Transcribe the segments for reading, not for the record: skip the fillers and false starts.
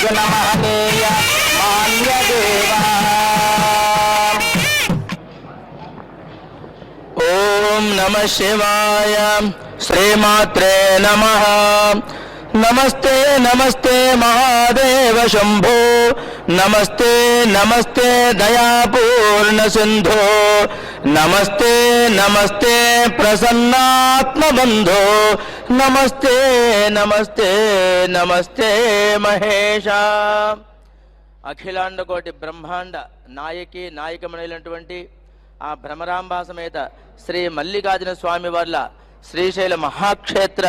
अर्जुन महनीय मान्य देवा। ओम नमः शिवाय। श्रीमात्रे नमः। नमस्ते नमस्ते महादेव शंभो। नमस्ते नमस्ते दयापूर्ण सिंधो। नमस्ते नमस्ते प्रसन्नात्म बंधो। नमस्ते नमस्ते नमस्ते महेशा। అఖిలాండకోటి బ్రహ్మాండ నాయకి నాయకమణులైనటువంటి ఆ భ్రమరాంబా సమేత శ్రీ మల్లికార్జున స్వామి వార్ల శ్రీశైల మహాక్షేత్ర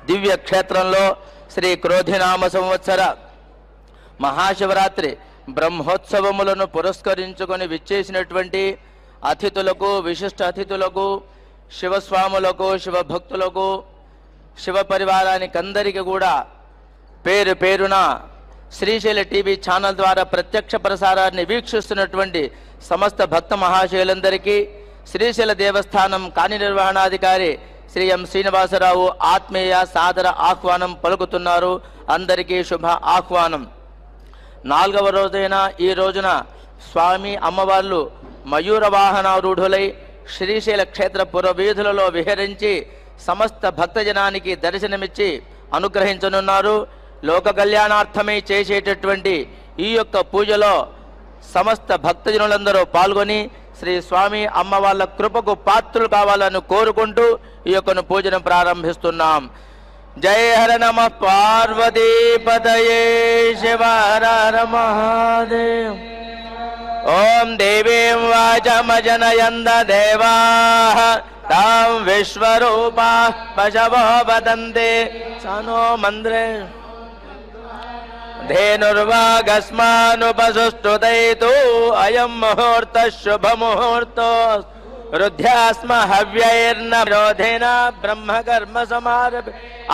దివ్య క్షేత్రంలో శ్రీ క్రోధినామ సంవత్సర మహాశివరాత్రి బ్రహ్మోత్సవములను పురస్కరించుకొని విచ్చేసినటువంటి అతిథులకు, విశిష్ట అతిథులకు, శివస్వాములకు, శివభక్తులకు, శివ పరివారానికి అందరికీ కూడా పేరు పేరున శ్రీశైల టీవీ ఛానల్ ద్వారా ప్రత్యక్ష ప్రసారాన్ని వీక్షిస్తున్నటువంటి సమస్త భక్త మహాశయులందరికీ శ్రీశైల దేవస్థానం కార్యనిర్వహణాధికారి శ్రీ ఎం శ్రీనివాసరావు ఆత్మీయ సాదర ఆహ్వానం పలుకుతున్నారు. అందరికీ శుభ ఆహ్వానం. 4వ రోజైన ఈ రోజున స్వామి అమ్మవార్లు మయూర వాహనారూఢులై శ్రీశైల క్షేత్ర పురవీధులలో విహరించి సమస్త భక్తజనానికి దర్శనమిచ్చి అనుగ్రహించనున్నారు. లోక కళ్యాణార్థమై చేసేటటువంటి ఈ యొక్క పూజలో సమస్త భక్తజనులందరూ పాల్గొని శ్రీ స్వామి అమ్మ వాళ్ళ కృపకు పాత్రులు కావాలని కోరుకుంటూ ఈ యొక్క పూజను ప్రారంభిస్తున్నాం. జయ హర నమ పార్వతీపతయే శివ హర హర మహాదేవ్. ఓం దేవీం వాచమజనయంద దేవాః తాం విశ్వరూపాః పశవో వదంతే సనో మంద్రే ధేనుర్వాగస్మానుపసుష్టుతైతు అయం ముహూర్త శుభ ముహూర్తో రుధ్యాస్మ హవ్యైర్నరోధేన బ్రహ్మకర్మ సమారభ.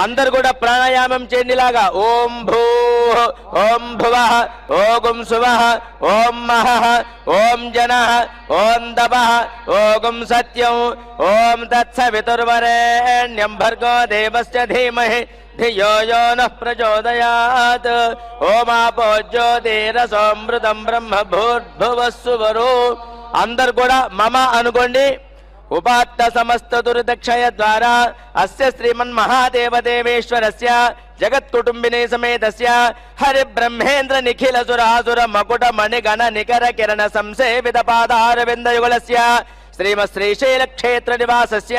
అందరు కూడా ప్రాణాయామం చేయండిలాగా. ఓం భూ ఓం భువః ఓం సువః ఓం మహః ఓం జనః ఓం తపః ఓం సత్యం ఓం తత్సవితుర్వరేణ్యం భర్గో దేవస్య ధీమహి ధియో యో నః ప్రచోదయాత్. ఓమాపో జ్యోతిరసోమృతం బ్రహ్మ భూర్భువస్సువరో. అందరు కూడా మమ అనుకోండి. ఉపాత్త సమస్త దుర్దక్షయ ద్వారా అస్య శ్రీమన్ మహాదేవదేవేశ్వరస్య జగత్కుటుంబిని సమేతస్య హరి బ్రహ్మేంద్ర నిఖిల సురాసుర మకుట మణిగణ నికర కిరణ సంసేవిత పాదారవిందయుగలస్య శ్రీమత్ శ్రీశైల క్షేత్ర నివాసస్య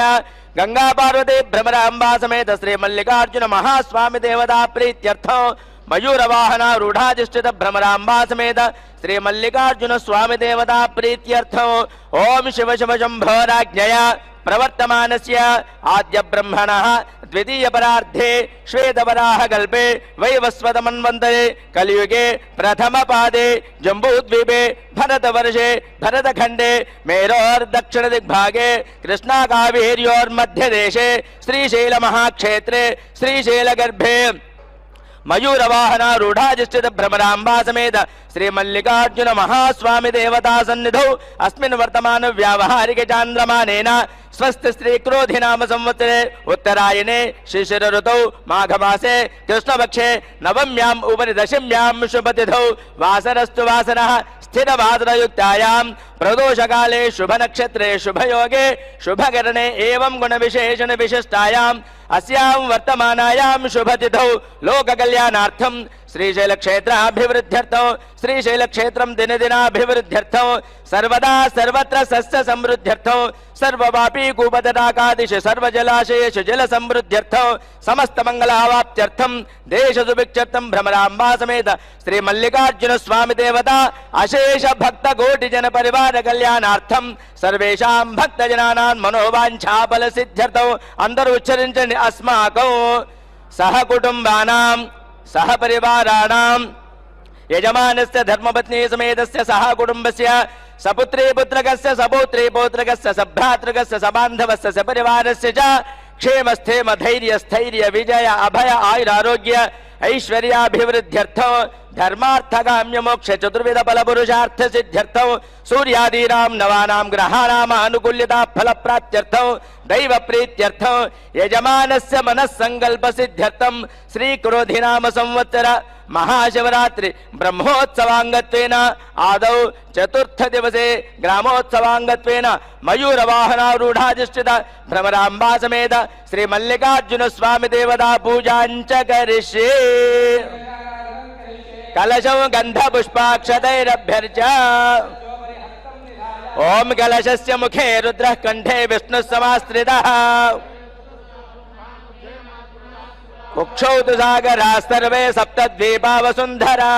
గంగా పార్వతీ భ్రమరాంబా సమేత శ్రీ మల్లికార్జున మహాస్వామి దేవతా ప్రీత్యర్థం మయూర వాహన రూఢాధిష్ఠిత భ్రమరాంబా సమేత శ్రీ మల్లికార్జున స్వామి దేవతా ప్రీత్యర్థం ఓం శివ శివ శంభోరాజ్ఞయ ప్రవర్తమానస్య ఆద్య బ్రహ్మణః ద్వితీయ పరార్థే శ్వేతవరాహ కల్పే వైవస్వత మన్వంతరే కలియుగే ప్రథమ పాదే జంబూద్వీపే భరతవర్షే భరతఖండే మేరోర్దక్షిణ దిగ్భాగే కృష్ణా కావేర్యోర్మధ్యదేశే శ్రీశైల మహాక్షేత్రే శ్రీశైలగర్భే మయూర వాహన రూఢాధిష్ఠిత భ్రమరాంబా సమేత శ్రీ మల్లికార్జున మహాస్వామి దేవతా సన్నిధౌ అస్మిన్ వర్తమాన వ్యావహారిక చాంద్రమానేన స్వస్తి శ్రీ క్రోధినామ సంవత్సరే ఉత్తరాయణే శిశిర ఋతౌ మాఘమాసే కృష్ణపక్షే నవమ్యాం ఉపరి దశమ్యాం శుభతిథౌ వాసరస్తు వాసరః స్థిరవాసరయుక్తాయాం ప్రదోషకాలే శుభ నక్షత్రే శుభయోగే శుభకరణే ఏవం గుణ విశేషణ విశిష్టాయాం అస్యాం వర్తమానాయాం శుభతిథౌ లోక కళ్యాణార్థం శ్రీశైల క్షేత్రాభివృద్ధ్యర్థం శ్రీశైల క్షేత్రం దినదినాభివృద్ధ్యర్థం సర్వదా సర్వత్ర సస్య సమృద్ధ్యర్థం సర్వవాపీ కూపతటాకాదిశ సర్వజలాశయేషు జల సమృద్ధ్యర్థం సమస్త మంగళావాప్త్యర్థం దేశ సుభిక్షర్థం భ్రమరాంబా సమేత శ్రీ మల్లికార్జున స్వామి దేవత అశేష భక్త కోటి జన పరివార కళ్యాణార్థం సర్వేషాం భక్త జనానాం మనోవాంఛాఫల సిద్ధ్యర్థం. అందరూ ఉచ్చరించండి. అస్మాకం సహ కుటుంబానాం సహ పరివారాణాం యజమానస్య ధర్మపత్ని సమేతస్య సహ కుటుంబస్య సపుత్రీ పుత్రకస్య సపౌత్రీ పౌత్రకస్య సభ్రాతృకస్య సబాంధవస్య సపరివారస్య చ క్షేమస్థేమ ధైర్య స్థైర్య విజయ అభయ ఆయురారోగ్య ఐశ్వర్యాభివృద్ధ్యర్థం ధర్మార్థకామ్య మోక్ష చతుర్విధ ఫల పురుషార్థ సిద్ధ్యర్థం సూర్యాదీనాం నవానాం గ్రహాణాం అనుకూల్యతా ఫల ప్రాప్త్యర్థం దైవ ప్రీత్యర్థం యజమానస్య మనస్సంకల్ప సిద్ధ్యర్థం శ్రీ క్రోధినామ సంవత్సర महाशिवरात्रि ब्रह्मोत्सवांगत्वेन आदौ चतुर्थ दिवसे ग्रामोत्सवांगत्वेन मयूरवाहनारूढ़ाधिष्ठित भ्रमरांबा समेत श्री मल्लिकार्जुन स्वामी देवता पूजांच करिष्ये। कलशं गंध पुष्पाक्षतैरभ्यर्च्य ओम कलशस्य मुखे रुद्रः कंठे विष्णुः समाश्रितः कुक्षौ तु सागराः सर्वे सप्तद्वीपा वसुन्धरा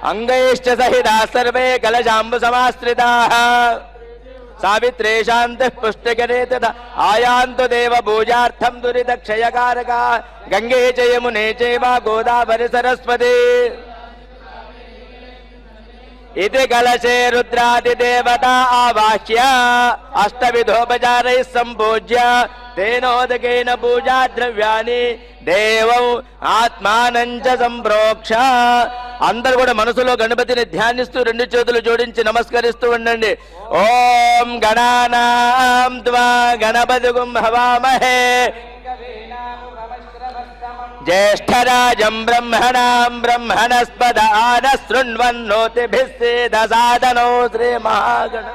अंगैश्च सहिताः सर्वे कलशाम्बुसमाश्रिताः सावित्रे शान्तिः पुष्टिकरे तथा आयान्तु देवपूजार्थं दुरितक्षयकारका गंगे च यमुने चैव गोदावरी सरस्वती इति कलशे रुद्रादिदेवता आवाह्य अष्टविधोपचारैः सम्पूज्य तेनोदकेन पूजा द्रव्यानि देवौ आत्मानं च संप्रोक्ष। అందరూ కూడా మనసులో గణపతిని ధ్యానిస్తూ రెండు చేతులు జోడించి నమస్కరిస్తూ ఉండండి. ఓం గణానాం త్వా గణపతిగుం హవామహే ज्येष्ठराजं ब्रह्मणां ब्रह्मणस्पद आनशृण्वन्नोतिभिः सेदसादनो श्रीमहागण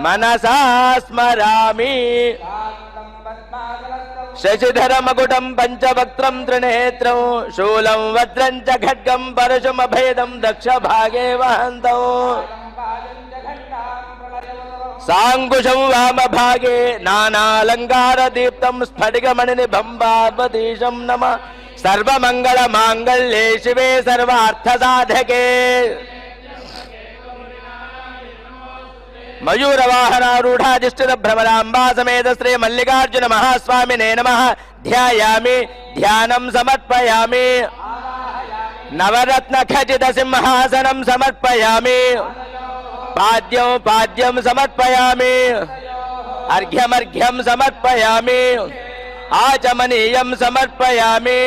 मनसा स्मरामि। शशिधरमकुटं पंचवक्त्रं त्रिनेत्रं शूलं वज्रं च खड्गं परशुमभेदं दक्षभागे वहन्तौ सांकुशं वामभागे नानालंकारदीप्तं स्फटिकमणिनिभं पार्वतीशं नमः। सर्वमंगलमांगल्ये शिवे सर्वार्थसाधके मयूरवाहनारूढ़ाधिष्ठित भ्रमरांबा समेत श्री मल्लिकार्जुन महास्वामिने नमः। ध्यायामि ध्यानं समर्पयामि नवरत्न खचित सिंहासनं समर्पयामि पाद्यं पाद्यं समर्पयामि अर्घ्यमर्घ्यं समर्पयामि आचमनीयं समर्पयामि।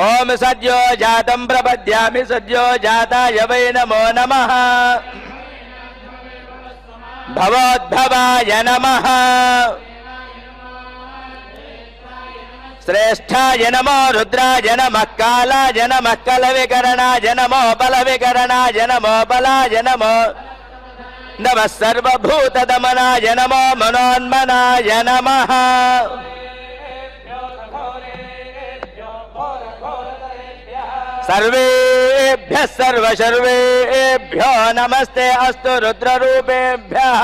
ओम सद्यो जातं प्रपद्यामि सद्यो जाताय वै नमो नमः। भवोद्भवाय नमः श्रेष्ठाय नमो रुद्राय नमः कालाय नमः कलविकरणाय नमो बलविकरणाय नमो बलाय नमो नमः सर्वभूतदमनाय नमो मनोन्मनाय नमः। सर्वेभ्यः सर्वशर्वेभ्यो नमस्ते अस्तु रुद्ररूपेभ्यः।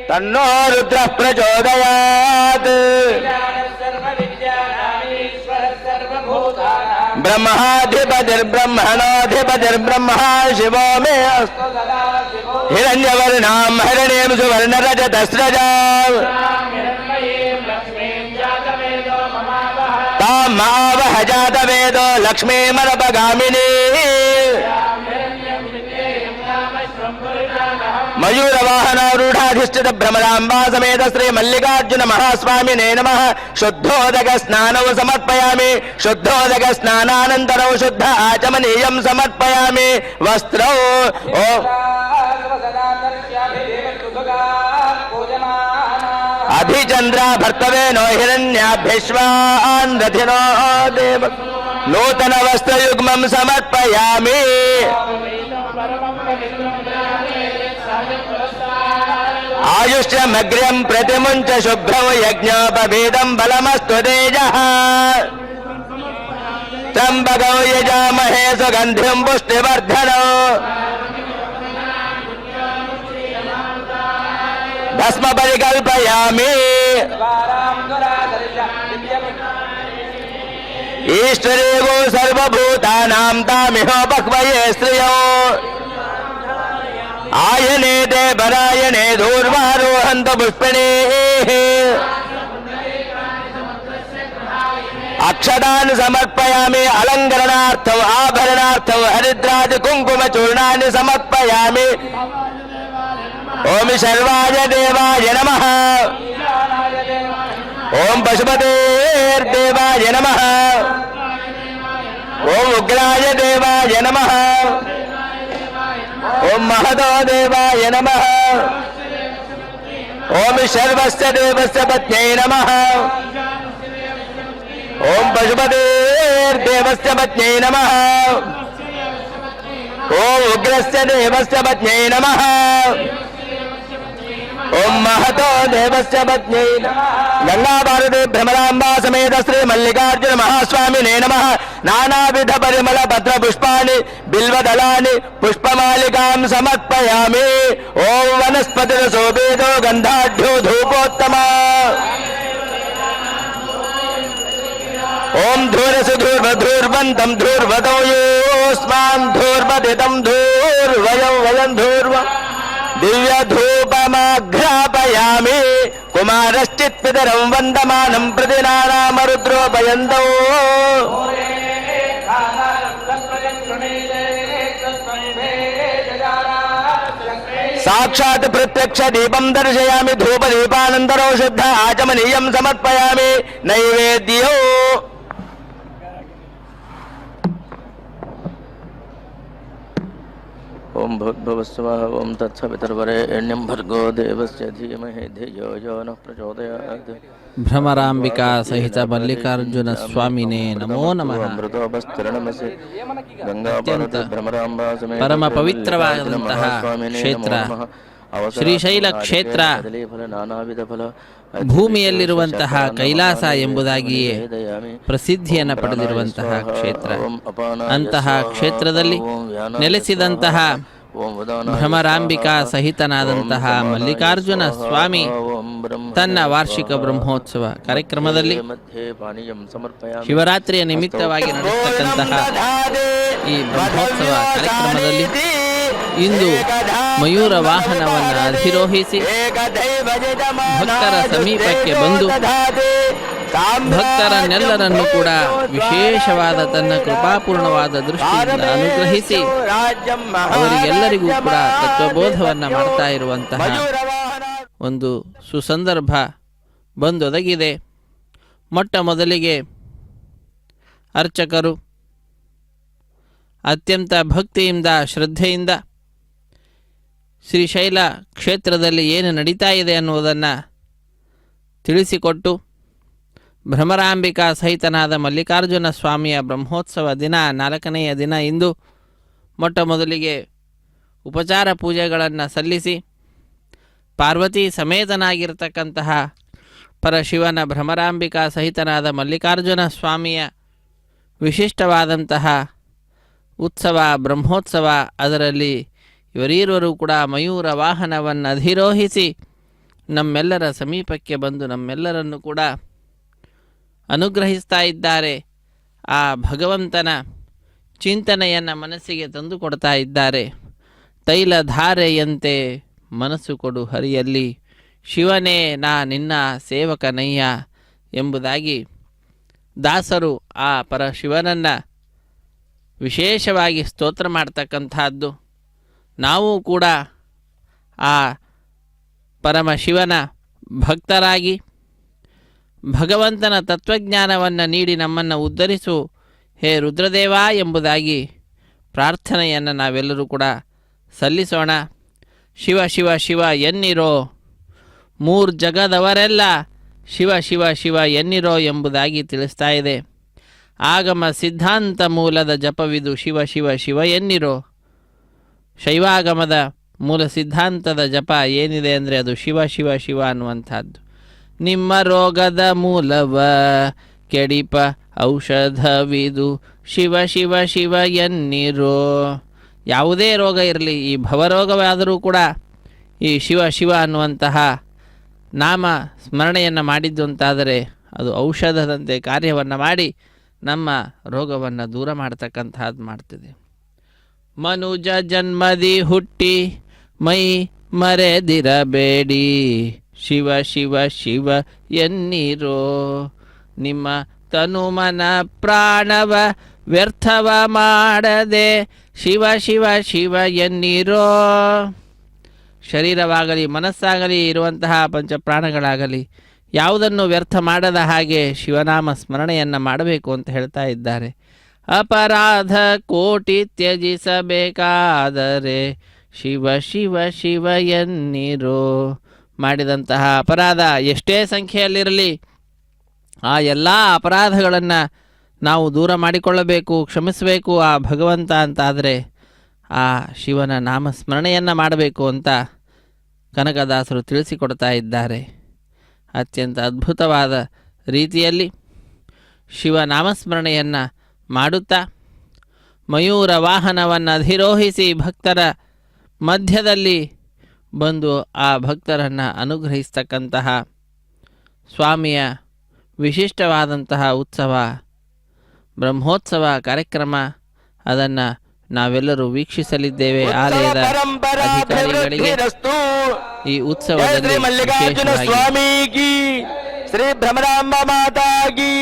तन्नो रुद्रः प्रचोदयात्। ब्रह्माधिपतिर्ब्रह्मणोऽधिपतिर्ब्रह्मा शिवो मे अस्तु। हिरण्यवर्णां हिरण्यं सुवर्णरजतस्रजाम् तामावह जातवेदो लक्ष्मीमनपगामिनी। मयूरवाहनारूढ़ाधिष्ठित भ्रमरांबा समेत श्री मल्लिकार्जुन महास्वामिने नमः। शुद्धोदक स्नानौ समर्पयामि शुद्धोदक स्नानानन्तरं शुद्ध आचमनीयं समर्पयामि। वस्त्रौ अभिचंद्रा भर्तवे नो हिरण्याभ्यश्वान् रथिनो देव नूतन वस्त्रयुग्मं समर्पयामि। आयुष्यमग्र्यं प्रतिमुञ्च शुभ्रं यज्ञोपवीतं बलमस्तु तेजः। त्र्यम्बकं यजामहे सुगन्धिं पुष्टिवर्धनम्। भस्म परिकल्पयामि। ईश्वरेगो सर्वभूतानां तामिहोपक्वये श्रियो। आयने ते परायणे दूर्वारोहन्तु पुष्पिणीः। अक्षतानि समर्पयामि अलङ्करणार्थम् आभरणार्थम् हरिद्रादि कुङ्कुमचूर्णानि समर्पयामि। ओम शर्वाय देवाय नमः। ओम पशुपतेर्देवाय नमः। ओम उग्राय देवाय नमः। ओम महतो देवाय नमः। ओम शर्वस्य देवस्य पत्न्यै नमः ओम पशुपतेर्देवस्य पत्न्यै नमः ओम उग्रस्य देवस्य पत्न्यै नमः ओम महतो देवस्य पत्न्यै नमः गंगाभारते भ्रमरांबा समेत श्री मल्लिकार्जुन महास्वामिने नमः नानाविध परिमल पत्र पुष्पाणि बिल्वदलानि पुष्पमालिकां समर्पयामि ओम वनस्पति शोभितो गंधाढ्यो धूपोत्तमा ओम धूर्वधूर्वन्तं धूर्वतो योऽस्मान् धूर्वदितं धूर्वयं वयं धूर्व दिव्य धूपमाघ्रापयामि कुमारश्चित्पितरं वन्दमानं प्रतिनानाम रुद्रोपयन्तौ साक्षात् प्रत्यक्ष दीपं दर्शयामि धूप दीपानन्तरो शुद्ध आचमनीयं समर्पयामि नैवेद्यो ओम भूर्भुवस्सुवः ओम तत्सवितुर्वरेण्यं भर्गो देवस्य धीमहि धियो यो नः प्रचोदयात् ಭ್ರಮರಾಂಬಿಕಾ ಸಹಿತ ಮಲ್ಲಿಕಾರ್ಜುನ ಸ್ವಾಮಿನೇ ನಮೋ ನಮಃ. ಅತ್ಯಂತ ಪರಮ ಪವಿತ್ರವಾದಂತಹ ಕ್ಷೇತ್ರ ಶ್ರೀಶೈಲ ಕ್ಷೇತ್ರ, ಭೂಮಿಯಲ್ಲಿರುವಂತಹ ಕೈಲಾಸ ಎಂಬುದಾಗಿಯೇ ಪ್ರಸಿದ್ಧಿಯನ್ನು ಪಡೆದಿರುವಂತಹ ಕ್ಷೇತ್ರ. ಅಂತಹ ಕ್ಷೇತ್ರದಲ್ಲಿ ನೆಲೆಸಿದಂತಹ ಭ್ರಮರಾಂಬಿಕಾ ಸಹಿತನಾದಂತಹ ಮಲ್ಲಿಕಾರ್ಜುನ ಸ್ವಾಮಿ ತನ್ನ ವಾರ್ಷಿಕ ಬ್ರಹ್ಮೋತ್ಸವ ಕಾರ್ಯಕ್ರಮದಲ್ಲಿ ಶಿವರಾತ್ರಿಯ ನಿಮಿತ್ತವಾಗಿ ನಡೆಸತಕ್ಕಂತಹ ಈ ಬ್ರಹ್ಮೋತ್ಸವ ಕಾರ್ಯಕ್ರಮದಲ್ಲಿ ಇಂದು ಮಯೂರ ವಾಹನವನ್ನು ಅಧಿರೋಹಿಸಿ ಭಕ್ತರ ಸಮೀಪಕ್ಕೆ ಬಂದು ಭಕ್ತರನ್ನೆಲ್ಲರನ್ನು ಕೂಡ ವಿಶೇಷವಾದ ತನ್ನ ಕೃಪಾಪೂರ್ಣವಾದ ದೃಷ್ಟಿಯಿಂದ ಅನುಗ್ರಹಿಸಿ ಅವರಿಗೆಲ್ಲರಿಗೂ ಕೂಡ ತತ್ವಬೋಧವನ್ನ ಮಾಡ್ತಾ ಇರುವಂತಹ ಒಂದು ಸುಸಂದರ್ಭ ಬಂದೊದಗಿದೆ. ಮೊಟ್ಟ ಮೊದಲಿಗೆ ಅರ್ಚಕರು ಅತ್ಯಂತ ಭಕ್ತಿಯಿಂದ ಶ್ರದ್ಧೆಯಿಂದ ಶ್ರೀಶೈಲ ಕ್ಷೇತ್ರದಲ್ಲಿ ಏನು ನಡೀತಾ ಇದೆ ಅನ್ನುವುದನ್ನು ತಿಳಿಸಿಕೊಟ್ಟು ಭ್ರಮರಾಂಬಿಕಾ ಸಹಿತನಾದ ಮಲ್ಲಿಕಾರ್ಜುನ ಸ್ವಾಮಿಯ ಬ್ರಹ್ಮೋತ್ಸವ ದಿನ 4ನೆಯ ದಿನ ಇಂದು ಮೊಟ್ಟ ಮೊದಲಿಗೆ ಉಪಚಾರ ಪೂಜೆಗಳನ್ನು ಸಲ್ಲಿಸಿ ಪಾರ್ವತಿ ಸಮೇತನಾಗಿರ್ತಕ್ಕಂತಹ ಪರಶಿವನ ಭ್ರಮರಾಂಬಿಕಾ ಸಹಿತನಾದ ಮಲ್ಲಿಕಾರ್ಜುನ ಸ್ವಾಮಿಯ ವಿಶಿಷ್ಟವಾದಂತಹ ಉತ್ಸವ ಬ್ರಹ್ಮೋತ್ಸವ, ಅದರಲ್ಲಿ ಇವರೀರುವರು ಕೂಡ ಮಯೂರ ವಾಹನವನ್ನು ಅಧಿರೋಹಿಸಿ ನಮ್ಮೆಲ್ಲರ ಸಮೀಪಕ್ಕೆ ಬಂದು ನಮ್ಮೆಲ್ಲರನ್ನು ಕೂಡ ಅನುಗ್ರಹಿಸ್ತಾ ಇದ್ದಾರೆ. ಆ ಭಗವಂತನ ಚಿಂತನೆಯನ್ನು ಮನಸ್ಸಿಗೆ ತಂದುಕೊಡ್ತಾ ಇದ್ದಾರೆ. ತೈಲಧಾರೆಯಂತೆ ಮನಸ್ಸು ಕೊಡು ಹರಿಯಲ್ಲಿ, ಶಿವನೇ ನಾ ನಿನ್ನ ಸೇವಕನಯ್ಯ ಎಂಬುದಾಗಿ ದಾಸರು ಆ ಪರಶಿವನನ್ನು ವಿಶೇಷವಾಗಿ ಸ್ತೋತ್ರ ಮಾಡ್ತಕ್ಕಂಥದ್ದು. ನಾವು ಕೂಡ ಆ ಪರಮಶಿವನ ಭಕ್ತರಾಗಿ ಭಗವಂತನ ತತ್ವಜ್ಞಾನವನ್ನು ನೀಡಿ ನಮ್ಮನ್ನು ಉದ್ಧರಿಸು ಹೇ ರುದ್ರದೇವ ಎಂಬುದಾಗಿ ಪ್ರಾರ್ಥನೆಯನ್ನು ನಾವೆಲ್ಲರೂ ಕೂಡ ಸಲ್ಲಿಸೋಣ. ಶಿವ ಶಿವ ಶಿವ ಎನ್ನಿರೋ, ಮೂರು ಜಗದವರೆಲ್ಲ ಶಿವ ಶಿವ ಶಿವ ಎನ್ನಿರೋ ಎಂಬುದಾಗಿ ತಿಳಿಸ್ತಾ ಇದೆ. ಆಗಮ ಸಿದ್ಧಾಂತ ಮೂಲದ ಜಪವಿದು ಶಿವ ಶಿವ ಶಿವ ಎನ್ನಿರೋ. ಶೈವಾಗಮದ ಮೂಲ ಸಿದ್ಧಾಂತದ ಜಪ ಏನಿದೆ ಅಂದರೆ ಅದು ಶಿವ ಶಿವ ಶಿವ ಅನ್ನುವಂಥದ್ದು. ನಿಮ್ಮ ರೋಗದ ಮೂಲವ ಕೆಡಿಪ ಔಷಧವಿದು ಶಿವ ಶಿವ ಶಿವ ಎನ್ನಿರೋ. ಯಾವುದೇ ರೋಗ ಇರಲಿ, ಈ ಭವರೋಗವಾದರೂ ಕೂಡ ಈ ಶಿವ ಶಿವ ಅನ್ನುವಂತಹ ನಾಮ ಸ್ಮರಣೆಯನ್ನು ಮಾಡಿದ್ದು ಅಂತಾದರೆ ಅದು ಔಷಧದಂತೆ ಕಾರ್ಯವನ್ನು ಮಾಡಿ ನಮ್ಮ ರೋಗವನ್ನು ದೂರ ಮಾಡ್ತಕ್ಕಂಥದ್ದು ಮಾಡ್ತಿದೆ. ಮನುಜ ಜನ್ಮದಿ ಹುಟ್ಟಿ ಮೈ ಮರೆದಿರಬೇಡಿ, ಶಿವ ಶಿವ ಶಿವ ಎನ್ನಿರೋ. ನಿಮ್ಮ ತನುಮನ ಪ್ರಾಣವ ವ್ಯರ್ಥವ ಮಾಡದೆ ಶಿವ ಶಿವ ಶಿವ ಎನ್ನಿರೋ. ಶರೀರವಾಗಲಿ ಮನಸ್ಸಾಗಲಿ ಇರುವಂತಹ ಪಂಚಪ್ರಾಣಗಳಾಗಲಿ ಯಾವುದನ್ನು ವ್ಯರ್ಥ ಮಾಡದ ಹಾಗೆ ಶಿವನಾಮ ಸ್ಮರಣೆಯನ್ನು ಮಾಡಬೇಕು ಅಂತ ಹೇಳ್ತಾ ಇದ್ದಾರೆ. ಅಪರಾಧ ಕೋಟಿ ತ್ಯಜಿಸಬೇಕಾದರೆ ಶಿವ ಶಿವ ಶಿವ ಎನ್ನಿರೋ. ಮಾಡಿದಂತಹ ಅಪರಾಧ ಎಷ್ಟೇ ಸಂಖ್ಯೆಯಲ್ಲಿರಲಿ ಆ ಎಲ್ಲ ಅಪರಾಧಗಳನ್ನು ನಾವು ದೂರ ಮಾಡಿಕೊಳ್ಳಬೇಕು, ಕ್ಷಮಿಸಬೇಕು ಆ ಭಗವಂತ ಅಂತಾದರೆ ಆ ಶಿವನ ನಾಮಸ್ಮರಣೆಯನ್ನು ಮಾಡಬೇಕು ಅಂತ ಕನಕದಾಸರು ತಿಳಿಸಿಕೊಡ್ತಾ ಇದ್ದಾರೆ. ಅತ್ಯಂತ ಅದ್ಭುತವಾದ ರೀತಿಯಲ್ಲಿ ಶಿವನಾಮಸ್ಮರಣೆಯನ್ನು ಮಾಡುತ್ತಾ ಮಯೂರ ವಾಹನವನ್ನು ಅಧಿರೋಹಿಸಿ ಭಕ್ತರ ಮಧ್ಯದಲ್ಲಿ ಬಂದು ಆ ಭಕ್ತರನ್ನು ಅನುಗ್ರಹಿಸ್ತಕ್ಕಂತಹ ಸ್ವಾಮಿಯ ವಿಶಿಷ್ಟವಾದಂತಹ ಉತ್ಸವ ಬ್ರಹ್ಮೋತ್ಸವ ಕಾರ್ಯಕ್ರಮ, ಅದನ್ನು ನಾವೆಲ್ಲರೂ ವೀಕ್ಷಿಸಲಿದ್ದೇವೆ. ಆಲಯದ ಅಧಿಕಾರಿಗಳಿಗೆ ಈ ಉತ್ಸವದಲ್ಲಿ ಮಲ್ಲಿಕಾರ್ಜುನ ಸ್ವಾಮಿಗೆ, ಶ್ರೀ ಭ್ರಮರಾಂಬ ಮಾತಾಗಿ,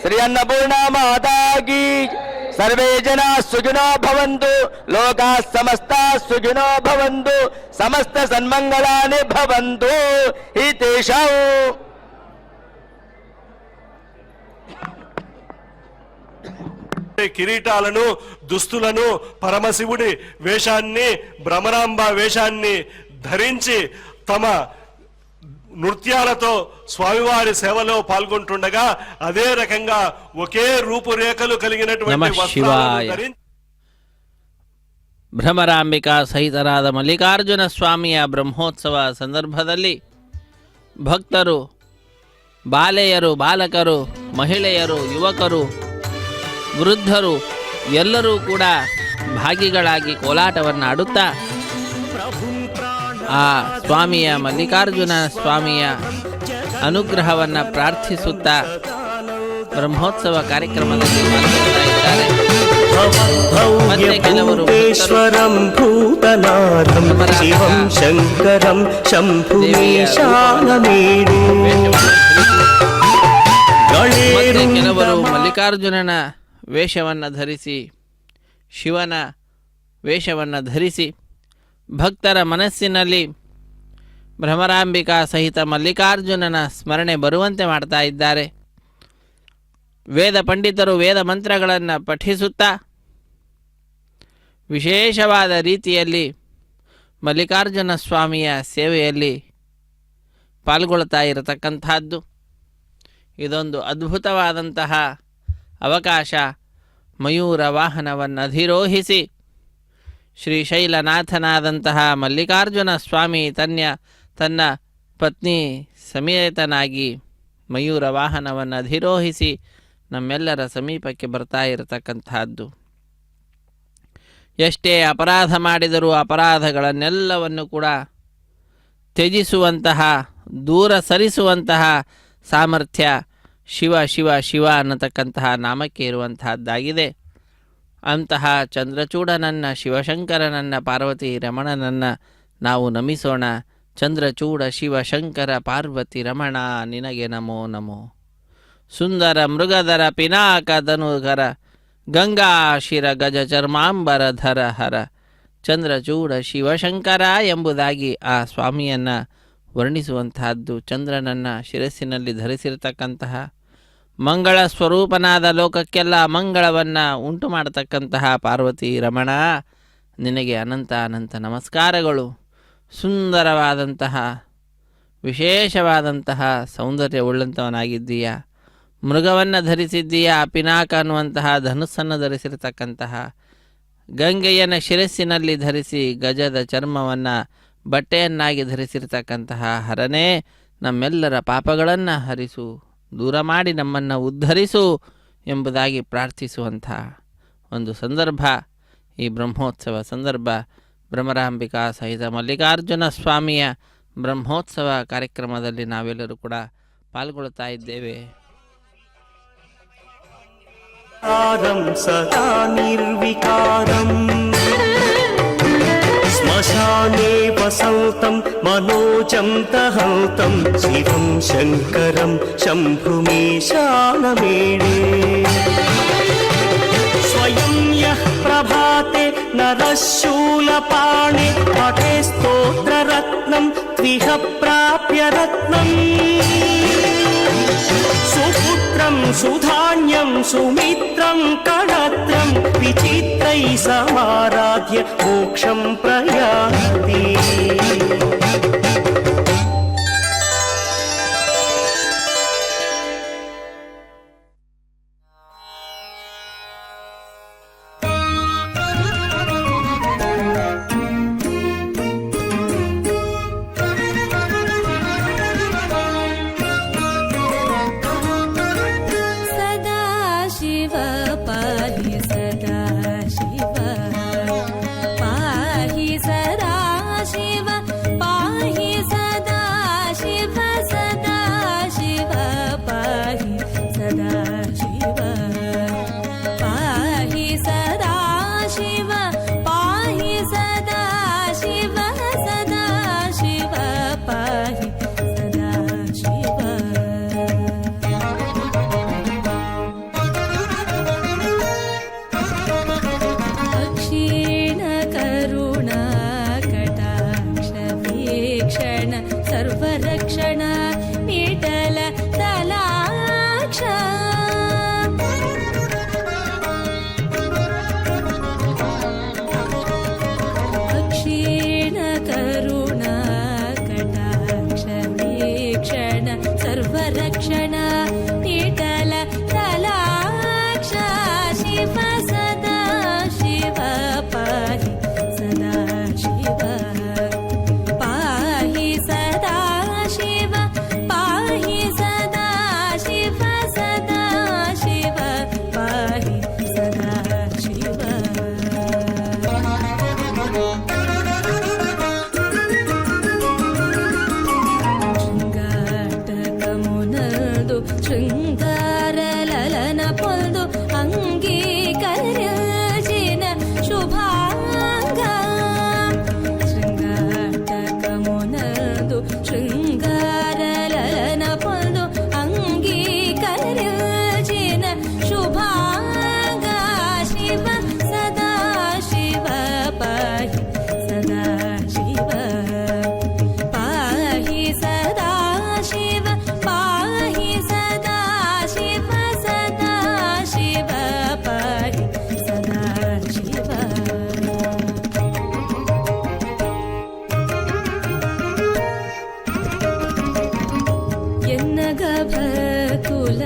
ಶ್ರೀ ಅನ್ನಪೂರ್ಣ ಮಾತಾಗಿ, ಸರ್ವೇ ಜನ ಸುಖಿನೋ ಭವಂತು, ಲೋಕಾ ಸಮಸ್ತ ಸುಖಿನೋ ಭವಂತು, ಸಮಸ್ತ ಸನ್ಮಂಗಳಾನಿ ಭವಂತು ಹಿತೇಶೌ. కిరీటాలను, దుస్తులను, పరమశివుడి వేషాన్ని, భ్రమరాంబ వేషాన్ని ధరించి తమ నృత్యాలతో స్వామివారి సేవలో పాల్గొంటుండగా అదే రకంగా ఒకే రూపురేఖలు కలిగినటువంటి వస్త్రాలను ధరించి ಭ್ರಮರಾಂಬಿಕಾ ಸಹಿತರಾದ ಮಲ್ಲಿಕಾರ್ಜುನ ಸ್ವಾಮಿಯ ಬ್ರಹ್ಮೋತ್ಸವ ಸಂದರ್ಭದಲ್ಲಿ ಭಕ್ತರು, ಬಾಲೆಯರು, ಬಾಲಕರು, ಮಹಿಳೆಯರು, ಯುವಕರು, ವೃದ್ಧರು ಎಲ್ಲರೂ ಕೂಡ ಭಾಗಿಗಳಾಗಿ ಕೋಲಾಟವನ್ನು ಆಡುತ್ತಾ ಆ ಸ್ವಾಮಿಯ ಮಲ್ಲಿಕಾರ್ಜುನ ಸ್ವಾಮಿಯ ಅನುಗ್ರಹವನ್ನು ಪ್ರಾರ್ಥಿಸುತ್ತಾ ಬ್ರಹ್ಮೋತ್ಸವ ಕಾರ್ಯಕ್ರಮದಲ್ಲಿ ಪಾಲ್ಗೊಳ್ಳುತ್ತಾ ಇದ್ದಾರೆ. ಮತ್ತೆ ಕೆಲವರು ಕೆಲವರು ಮಲ್ಲಿಕಾರ್ಜುನನ ವೇಷವನ್ನು ಧರಿಸಿ, ಶಿವನ ವೇಷವನ್ನು ಧರಿಸಿ ಭಕ್ತರ ಮನಸ್ಸಿನಲ್ಲಿ ಭ್ರಮರಾಂಬಿಕಾ ಸಹಿತ ಮಲ್ಲಿಕಾರ್ಜುನನ ಸ್ಮರಣೆ ಬರುವಂತೆ ಮಾಡ್ತಾ ಇದ್ದಾರೆ. ವೇದ ಪಂಡಿತರು ವೇದ ಮಂತ್ರಗಳನ್ನು ಪಠಿಸುತ್ತಾ ವಿಶೇಷವಾದ ರೀತಿಯಲ್ಲಿ ಮಲ್ಲಿಕಾರ್ಜುನ ಸ್ವಾಮಿಯ ಸೇವೆಯಲ್ಲಿ ಪಾಲ್ಗೊಳ್ತಾ ಇರತಕ್ಕಂಥದ್ದು ಇದೊಂದು ಅದ್ಭುತವಾದಂತಹ ಅವಕಾಶ. ಮಯೂರ ವಾಹನವನ್ನು ಅಧಿರೋಹಿಸಿ ಶ್ರೀಶೈಲನಾಥನಾದಂತಹ ಮಲ್ಲಿಕಾರ್ಜುನ ಸ್ವಾಮಿ ತನ್ನ ಪತ್ನಿ ಸಮೇತನಾಗಿ ಮಯೂರ ವಾಹನವನ್ನು ಅಧಿರೋಹಿಸಿ ನಮ್ಮೆಲ್ಲರ ಸಮೀಪಕ್ಕೆ ಬರ್ತಾ ಇರತಕ್ಕಂತಹದ್ದು. ಎಷ್ಟೇ ಅಪರಾಧ ಮಾಡಿದರೂ ಅಪರಾಧಗಳನ್ನೆಲ್ಲವನ್ನು ಕೂಡ ತ್ಯಜಿಸುವಂತಹ, ದೂರ ಸರಿಸುವಂತಹ ಸಾಮರ್ಥ್ಯ ಶಿವ ಶಿವ ಶಿವ ಅನ್ನತಕ್ಕಂತಹ ನಾಮಕ್ಕೆ ಇರುವಂತಹದ್ದಾಗಿದೆ. ಅಂತಹ ಚಂದ್ರಚೂಡನನ್ನ, ಶಿವಶಂಕರನನ್ನ, ಪಾರ್ವತಿ ರಮಣನನ್ನು ನಾವು ನಮಿಸೋಣ. ಚಂದ್ರಚೂಡ ಶಿವಶಂಕರ ಪಾರ್ವತಿ ರಮಣ ನಿನಗೆ ನಮೋ ನಮೋ. ಸುಂದರ ಮೃಗಧರ ಪಿನಾಕ ಧನುಗರ ಗಂಗಾ ಶಿರ ಗಜ ಚರ್ಮಾಂಬರ ಧರ ಹರ ಚಂದ್ರಚೂಡ ಶಿವಶಂಕರ ಎಂಬುದಾಗಿ ಆ ಸ್ವಾಮಿಯನ್ನು ವರ್ಣಿಸುವಂತಹದ್ದು. ಚಂದ್ರನನ್ನು ಶಿರಸ್ಸಿನಲ್ಲಿ ಧರಿಸಿರತಕ್ಕಂತಹ ಮಂಗಳ ಸ್ವರೂಪನಾದ ಲೋಕಕ್ಕೆಲ್ಲ ಮಂಗಳವನ್ನು ಉಂಟು ಮಾಡತಕ್ಕಂತಹ ಪಾರ್ವತಿ ರಮಣ ನಿನಗೆ ಅನಂತ ಅನಂತ ನಮಸ್ಕಾರಗಳು. ಸುಂದರವಾದಂತಹ ವಿಶೇಷವಾದಂತಹ ಸೌಂದರ್ಯವುಳ್ಳಂಥವನಾಗಿದ್ದೀಯ. ಮೃಗವನ್ನು ಧರಿಸಿದ್ದೀಯ, ಪಿನಾಕ ಅನ್ನುವಂತಹ ಧನುಸ್ಸನ್ನು ಧರಿಸಿರತಕ್ಕಂತಹ, ಗಂಗೆಯನ್ನು ಶಿರಸ್ಸಿನಲ್ಲಿ ಧರಿಸಿ ಗಜದ ಚರ್ಮವನ್ನು ಬಟ್ಟೆಯನ್ನಾಗಿ ಧರಿಸಿರ್ತಕ್ಕಂತಹ ಹರನೇ, ನಮ್ಮೆಲ್ಲರ ಪಾಪಗಳನ್ನು ಹರಿಸು, ದೂರ ಮಾಡಿ ನಮ್ಮನ್ನು ಉದ್ಧರಿಸು ಎಂಬುದಾಗಿ ಪ್ರಾರ್ಥಿಸುವಂಥ ಒಂದು ಸಂದರ್ಭ ಈ ಬ್ರಹ್ಮೋತ್ಸವ ಸಂದರ್ಭ. ಭ್ರಮರಾಂಬಿಕಾ ಸಹಿತ ಮಲ್ಲಿಕಾರ್ಜುನ ಸ್ವಾಮಿಯ ಬ್ರಹ್ಮೋತ್ಸವ ಕಾರ್ಯಕ್ರಮದಲ್ಲಿ ನಾವೆಲ್ಲರೂ ಕೂಡ ಪಾಲ್ಗೊಳ್ಳುತ್ತಾ ಇದ್ದೇವೆ. ಸದಾ ನಿರ್ವಿಕಾರಂ ಸ್ಮಶಾನೆ ವಸಂತಂ ಮನೋಜಂ ದಹಂತಂ ಶಿವಂ ಶಂಕರಂ ಶಂಭುಮೀಶಾನಮೇಣೆ ಸ್ವಯಂ ಯಃ ಪ್ರಭಾತೆ ನರಶೂಲಪಾಣೆ ಪಠೆ ಸ್ತೋತ್ರರತ್ನಂ ತ್ವಿಹ ಪ್ರಾಪ್ಯ ರತ್ನಂ ಸುಪುತ್ರಂ ಸುಧಾನ್ಯಂ ಸುಮಿತ್ರಂ ಕಳತ್ರಂ ವಿಚಿತ್ರೈ ಸಮಾರಾಧ್ಯ ಮೋಕ್ಷಂ ಪ್ರಯಾತಿ. रक्षण निटल तलाक्ष शिव सदा शिव पाहि सदा शिव पाहि सदा शिव पाहि सदा शिव सदा शिव पाहि सदा शिव ಶೃಂಗಾಟಕಮುನದು ಶೃಂಗಾರಲಲನ ಪೊಂದು ಅಂಗೀಕರಿಸಿನ ಶುಭಾಂಗ ಶೃಂಗಾಟಕಮುನದು ಶೃಂಗಾರಲಲನ ಪೊಂದು ಅಂಗೀಕರಿಸಿನ ಶುಭಾಂಗ ಶಿವ ಸದಾ ಶಿವ ಪಾಹಿ ಸದಾ ಶಿವ पाहि सदा शिव पाहि सदा शिव सदा शिव पाहि सदा शिव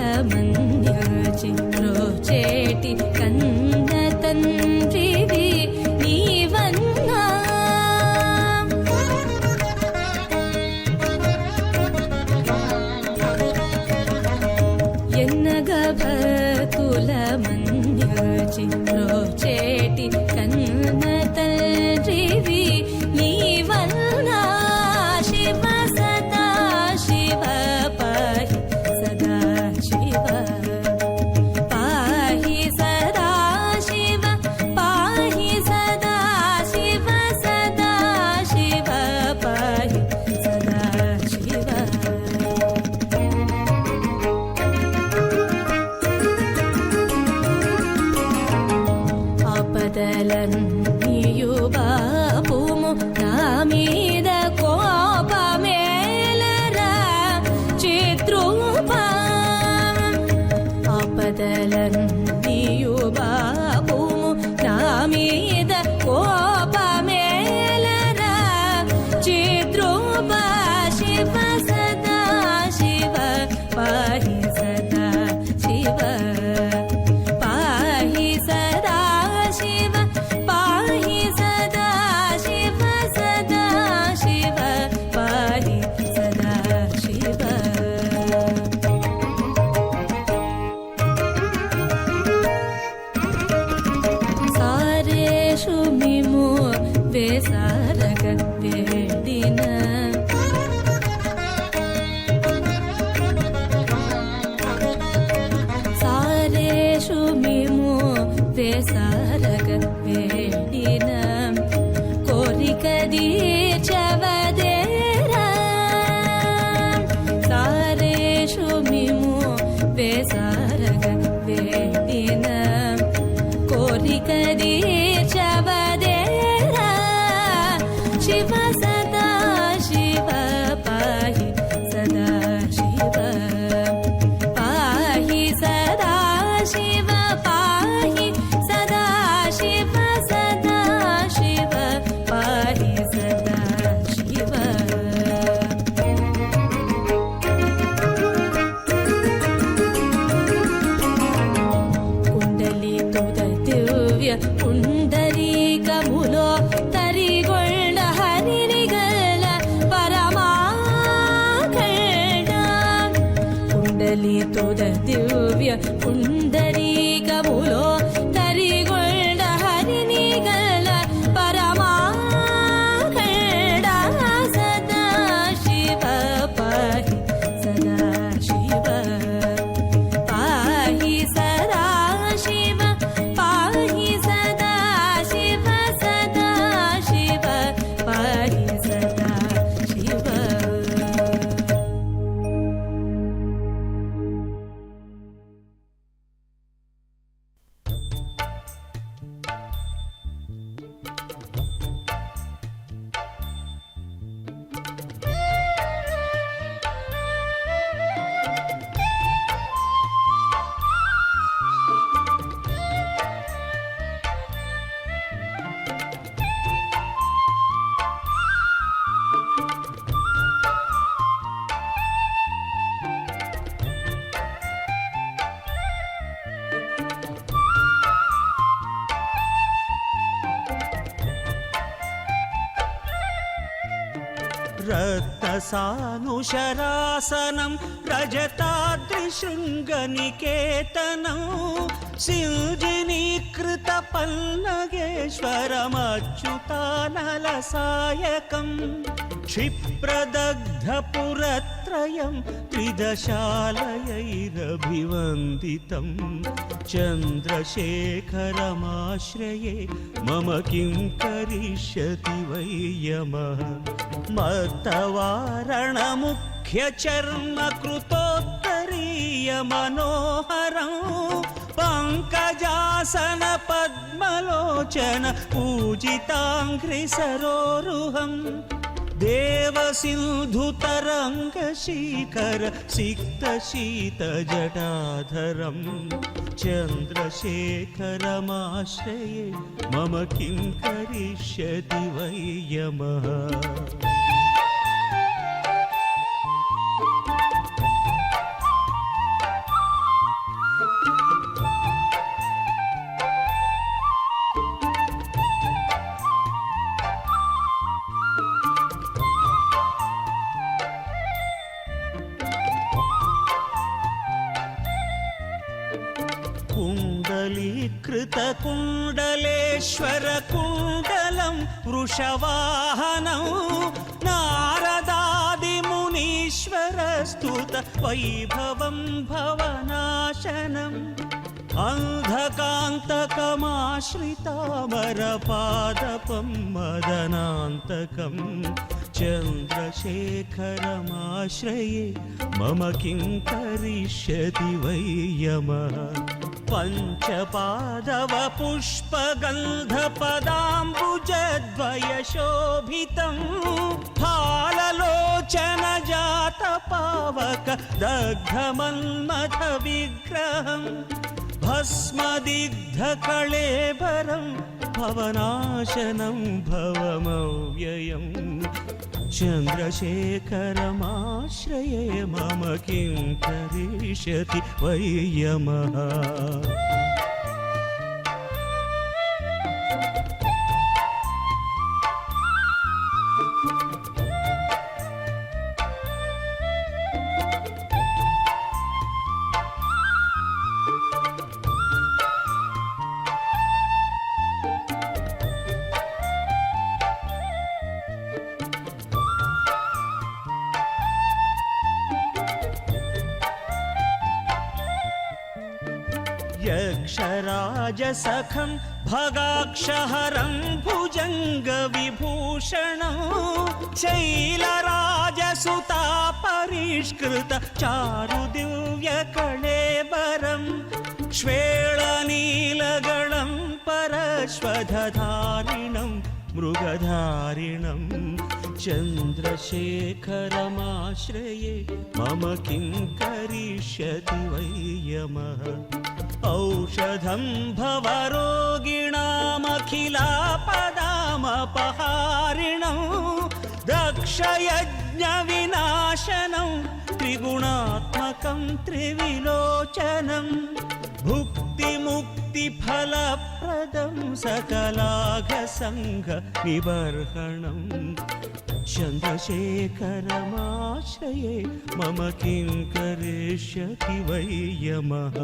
ಎನ್ನಗಭಕುಲಮನ್ಯಚಿ ರೋಚೇಟಿ ಕನ್ನ ತಂತ್ರಿವಿ ನೀವನ್ನ ఎన్నగభకులమన్యచి ರೋಚೇಟಿ ಕನ್ನ ತಂತ್ರಿವಿ ನೀವನ್ನ ಶಿವ ಸದಾ ಶಿವ ಪಾಹಿ ಸದಾ ಶಿವ ಪಾಹಿ ಸದಾ ಶಿವ ಪಾಹಿ ಸದಾ ಶಿವ ಸದಾ ಶಿವ ಪಾಹಿ ಸದಾ ಶಿವ ఆపదలన్నీయు బాపుము నా మీద కోపమేలరా చిద్రూపా ఆపదలన్నీయు బాపుము నా మీద కోపమేలరా చిద్రూపా శివ సదా శివ పాహి సదా శివ पाहि सदा शिव पाहि सदा शिव सदा शिव पाहि सदा शिव सारेषु मिमु वेसारग वेडिन सारेषु मिमु वेसारग वेडिन कोरिकदीर्चवदेरा सारेषु मिमु वेसारग वेडिन कोरिकदीर्चवदेरा शिव सदा शिव पाहि सदा शिव पाहि सदा शिव पाहि सदा शिव सदा शिव पाहि सदा शिव कुण्डली तुद दिव्य पुण्डरीकमुलो तरिगొండ हरिनिगल परमाकल्ड कुण्डली तुद दिव्य पुण्डरीकमुलो तरिगొండ हरिनिगल परमाकल्ड सदा शिव पाहि सदा शिव पाहि सदा शिव पाहि सदा शिव सदा शिव पाहि सदा शिव సరసానుశరాసనం రజతాద్రిశృంగనికేతనం సిञ्जिनीकृत पल्लगेश्वरमच्युतानलसायकं क्षिप्रदग्धपुरत्रयं त्रिदशालयैरभिवन्दितं चन्द्रशेखरमाश्रये मम किं करिष्यति वै यमः मत्तवारणमुख्यचर्मकृतोत्तरीयमनोहरं पङ्कजासन पद्मलोचन पूजिताङ्घ्रिसरोरुहम् देवसिन्धुतरङ्गशीकर सिक्तशीतजटाधरं चन्द्रशेखरमाश्रये मम किं करिष्यति वै यमः कुण्डलीकृतकुण्डलेश्वरकुण्डलं वृषवाहनं नारदादिमुनीश्वरस्तुत वैभवं भवनाशनम् अन्धकान्तकमाश्रितामरपादपं मदनान्तकं चन्द्रशेखरमाश्रये मम किं करिष्यति वै यमः पञ्चपादवपुष्पगन्धपदाम्बुजद्वयशोभितं फाललोचनजातपावक दग्धमन्मथविग्रहम् भस्मदिग्धकळेबरं भवनाशनं भवमव्ययम् चन्द्रशेखरमाश्रये मम किं करिष्यति वै यमः यक्षराजसखं भगाक्षहरं भुजङ्गविभूषणं शैलराजसुता परिष्कृत चारुदिव्यकळेबरं श्वेळनीलगणं परश्वधधारिणं मृगधारिणं चन्द्रशेखरमाश्रये मम किं करिष्यति वै यमः औषधं भवरोगिणामखिलापदामपहारिणं दक्षयज्ञविनाशनं त्रिगुणात्मकं त्रिविलोचनं भुक्तिमुक्तिफलप्रदं सकलाघसङ्घनिबर्हणं चन्द्रशेखरमाश्रये मम किं करिष्यति वै यमः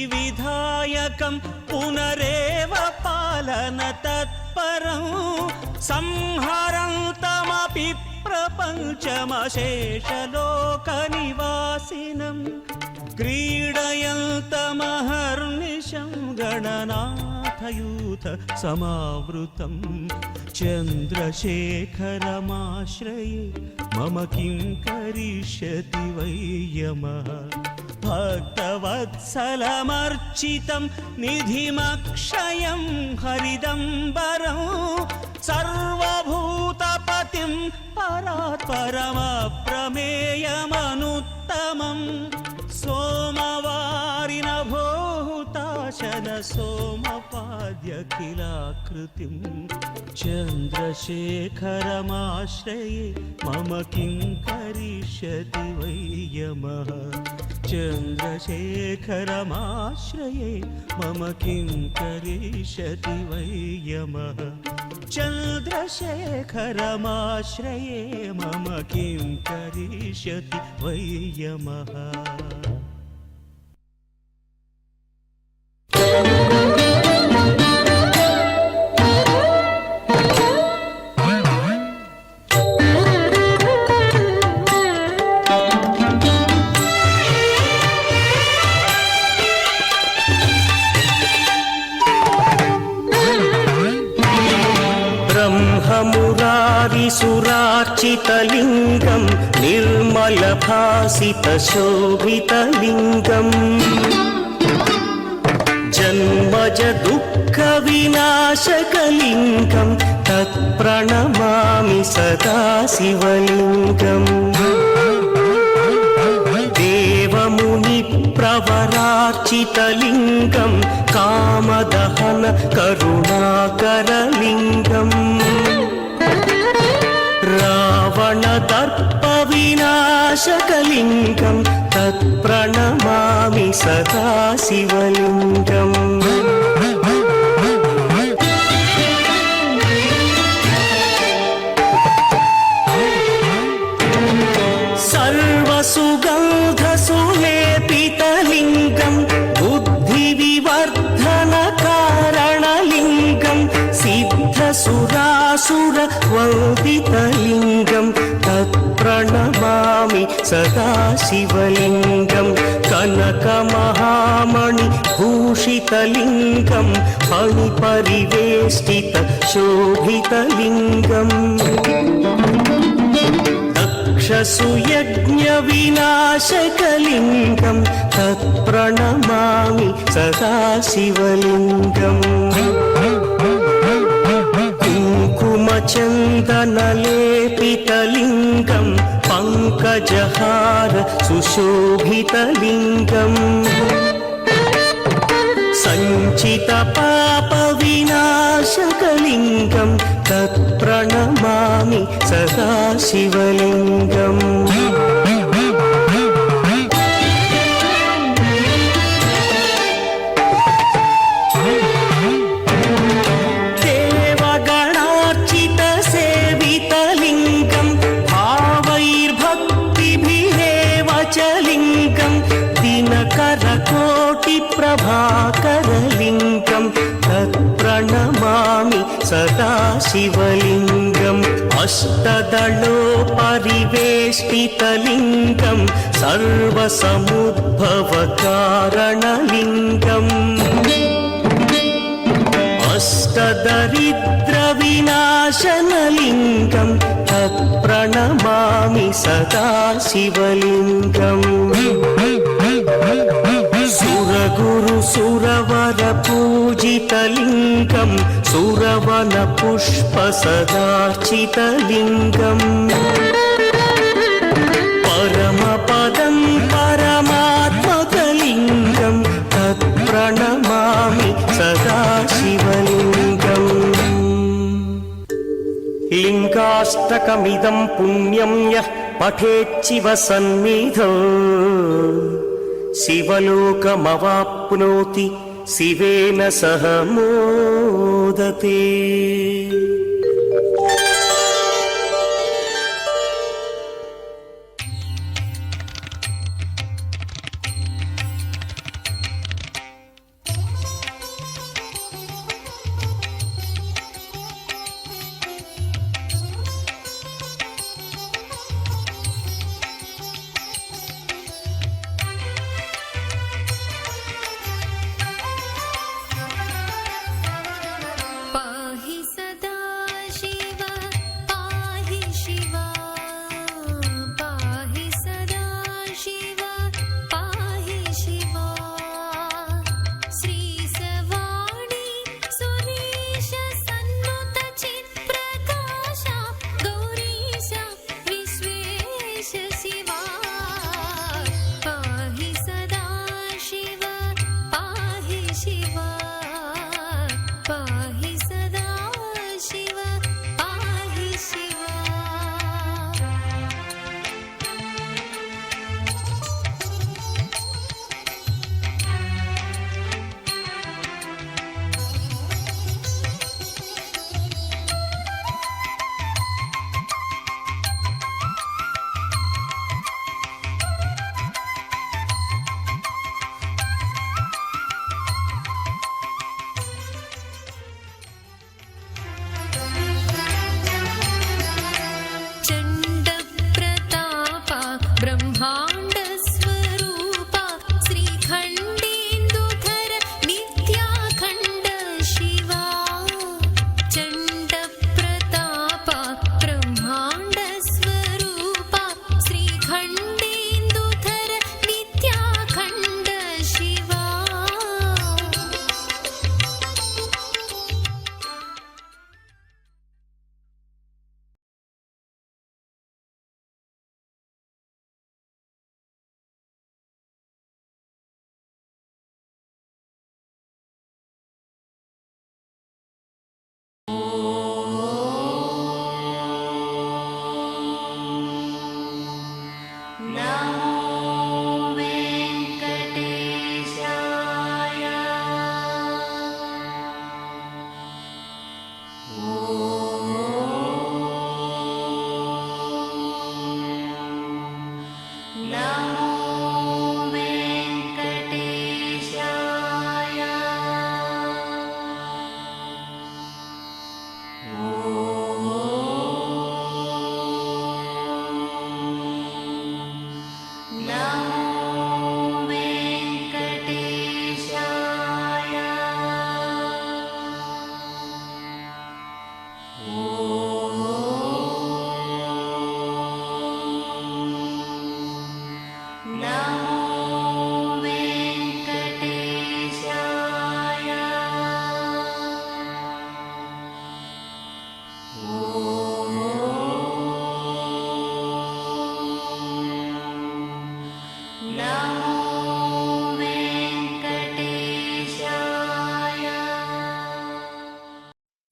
विश्वसृष्टिविधायकं पुनरेव पालनतत्परं संहरन्तमपि प्रपञ्चमशेषलोकनिवासिनं क्रीडयन्तमहर्निशं गणनाथयूथ समावृतं चन्द्रशेखरमाश्रये मम किं करिष्यति वै यमः भक्तवत्सलमर्चितं निधिमक्षयं हरिदम्बरं सर्वभूतपतिं परात्परमप्रमेयमनुत्तमं सोमवारिनभूत काञ्चन सोमपाद्यखिलाकृतिं चन्द्रशेखरमाश्रये मम किं करिष्यति वै यमः चन्द्रशेखरमाश्रये मम किं करिष्यति वै यमः चन्द्रशेखरमाश्रये मम किं करिष्यति वै यमः सुरार्चितलिङ्गं निर्मलभासितशोभितलिङ्गम् जन्मज दुःखविनाशकलिङ्गं तत्प्रणमामि सदा शिवलिङ्गम् देवमुनिप्रवरार्चितलिङ्गं कामदहन करुणाकरलिङ्गम् रावणदर्पविनाशकलिङ्गं तत्प्रणमामि सदा शिवलिङ्गम् सर्वसुगन्धसुलेपितलिङ्गं बुद्धिविवर्धनकारणलिङ्गं सिद्धसुरासुरवन्दितलिङ्गं तत्प्रणमामि सदा शिवलिङ्गं कनकमहामणिभूषितलिङ्गं फणिपरिवेष्टितशोभितलिङ्गम् दक्षसुयज्ञविनाशकलिङ्गं तत्प्रणमामि सदा शिवलिङ्गम् कुङ्कुमचन्दनलेपितलिङ्गं पङ्कजहार सुशोभितलिङ्गम् सञ्चितपापविनाशकलिङ्गं तत्प्रणमामि सदा शिवलिङ्गम् देवगणार्चितसेवितलिङ्गं भावैर्भक्तिभिरेव च लिङ्गं दिनकरकोटिप्रभाकरलिङ्गं तत्प्रणमामि सदा शिवलिङ्गम् अष्टदलोपरिवेष्टितलिङ्गं सर्वसमुद्भवकारणलिङ्गम् अष्टदरिद्रविनाशनलिङ्गं तत्प्रणमामि सदा शिवलिङ्गम् सुरगुरुसुरवरपूजितलिङ्गं सुरवनपुष्पसदार्चितलिङ्गम् परमपदं परमात्मकलिङ्गं तत्प्रणमामि सदा शिवलिङ्गम् लिङ्गाष्टकमिदं पुण्यं यः पठेच्छिव सन्निधौ शिवलोकमवाप्नोति शिवेन सह मोदते पाहि सदा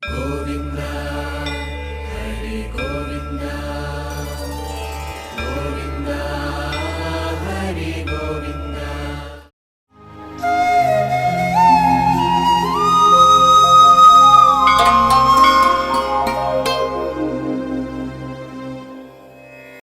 గోవింద